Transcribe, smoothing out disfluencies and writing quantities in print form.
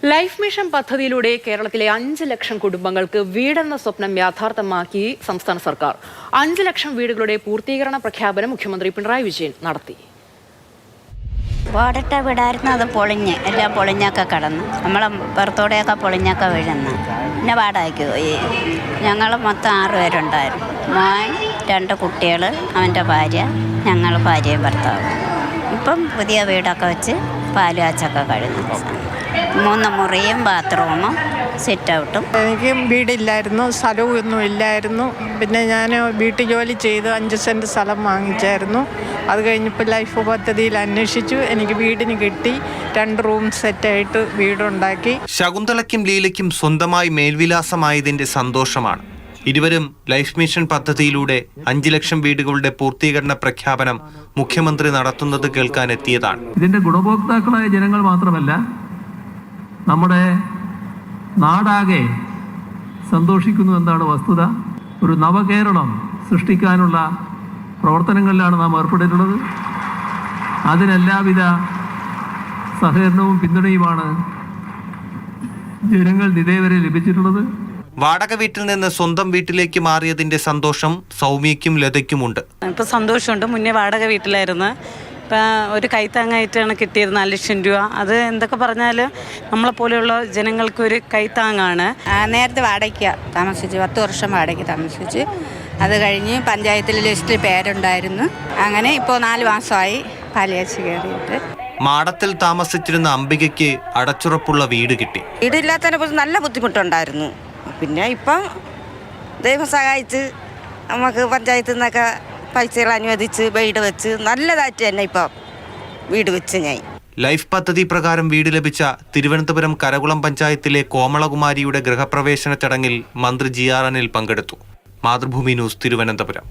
Life mission പദ്ധതിയിലൂടെ കേരളത്തിലെ 5 ലക്ഷം കുടുംബങ്ങൾക്ക് വീടെന്ന സ്വപ്നം യാഥാർത്ഥ്യമാക്കി സംസ്ഥാന സർക്കാർ. 5 ലക്ഷം വീടുകളുടെ പൂർത്തീകരണ പ്രഖ്യാപനം മുഖ്യമന്ത്രി പിണറായി വിജയൻ നടത്തി. വാടിട്ട വീടായിരുന്നു, അത് പൊളിഞ്ഞ് എല്ലാം പൊളിഞ്ഞൊക്കെ കിടന്നു. നമ്മളെ പുറത്തോടെയൊക്കെ പൊളിഞ്ഞൊക്കെ വീഴുന്നു. പിന്നെ വാടകയ്ക്ക് പോയി. ഞങ്ങൾ മൊത്തം 6 പേരുണ്ടായിരുന്നു. മോൻ, 2 കുട്ടികൾ, അവൻ്റെ ഭാര്യ, ഞങ്ങൾ ഭാര്യയും ഭർത്താവും. ഇപ്പം പുതിയ വീടൊക്കെ വെച്ച് പാല് കാച്ചൊക്കെ കഴിഞ്ഞു. 3 മുറിയും ബാത്റൂമും സിറ്റ് ഔട്ടും. എനിക്ക് വീടില്ലായിരുന്നു, സ്ഥലവും ഒന്നും ഇല്ലായിരുന്നു. പിന്നെ ഞാൻ വീട്ടു ജോലി ചെയ്ത് 5 സെൻറ്റ് സ്ഥലം വാങ്ങിച്ചായിരുന്നു. അത് കഴിഞ്ഞപ്പോൾ ലൈഫ് പദ്ധതിയിൽ അന്വേഷിച്ചു. എനിക്ക് വീടിന് കിട്ടി. 2 റൂം സെറ്റായിട്ട് വീടുണ്ടാക്കി. ശകുന്തളയ്ക്കും ലീലയ്ക്കും സ്വന്തമായി മേൽവിലാസമായതിന്റെ സന്തോഷമാണ്. ഇരുവരും ലൈഫ് മിഷൻ പദ്ധതിയിലൂടെ 5 ലക്ഷം വീടുകളുടെ പൂർത്തീകരണ പ്രഖ്യാപനം മുഖ്യമന്ത്രി നടത്തുന്നത് കേൾക്കാൻ എത്തിയതാണ്. ഇതിന്റെ ഗുണഭോക്താക്കളായ ജനങ്ങൾ മാത്രമല്ല, നമ്മുടെ നാടാകെ സന്തോഷിക്കുന്നു എന്നാണ് വസ്തുത. ഒരു നവകേരളം സൃഷ്ടിക്കാനുള്ള പ്രവർത്തനങ്ങളിലാണ് നാം ഏർപ്പെട്ടിട്ടുള്ളത്. അതിനെല്ലാവിധ സഹകരണവും പിന്തുണയുമാണ് ജനങ്ങൾ ഇതേവരെ ലഭിച്ചിട്ടുള്ളത്. വാടക വീട്ടിൽ നിന്ന് സ്വന്തം വീട്ടിലേക്ക് മാറിയതിന്റെ സന്തോഷം സൗമ്യയ്ക്കും ലതയ്ക്കുമുണ്ട്. ഇപ്പം സന്തോഷമുണ്ട്. മുന്നേ വാടക വീട്ടിലായിരുന്നു. ഇപ്പം ഒരു കൈത്താങ്ങായിട്ടാണ് കിട്ടിയത് 4 ലക്ഷം രൂപ. അത് എന്തൊക്കെ പറഞ്ഞാൽ നമ്മളെപ്പോലെയുള്ള ജനങ്ങൾക്ക് ഒരു കൈത്താങ്ങാണ്. നേരത്തെ വാടകയ്ക്ക് താമസിച്ച് 10 വർഷം വാടകയ്ക്ക് താമസിച്ച്. അത് കഴിഞ്ഞ് പഞ്ചായത്തിൽ ലിസ്റ്റിൽ പേരുണ്ടായിരുന്നു. അങ്ങനെ ഇപ്പോൾ 4 മാസമായി പാലുകാച്ചി കയറിയിട്ട്. മാടത്തിൽ താമസിച്ചിരുന്ന അംബികയ്ക്ക് അടച്ചുറപ്പുള്ള വീട് കിട്ടി. വീടില്ലാത്തതിനെ നല്ല ബുദ്ധിമുട്ടുണ്ടായിരുന്നു. പിന്നെ ഇപ്പം ദൈവം സഹായിച്ച് നമുക്ക് പഞ്ചായത്തിൽ നിന്നൊക്കെ പൈസകൾ അനുവദിച്ച് വീട് വെച്ച് നല്ലതായിട്ട് തന്നെ ഇപ്പം വീട് വെച്ച് ഞാൻ. ലൈഫ് പദ്ധതി പ്രകാരം വീട് ലഭിച്ച തിരുവനന്തപുരം കരകുളം പഞ്ചായത്തിലെ കോമളകുമാരിയുടെ ഗൃഹപ്രവേശന ചടങ്ങിൽ മന്ത്രി GR അനിൽ പങ്കെടുത്തു. മാതൃഭൂമി ന്യൂസ്, തിരുവനന്തപുരം.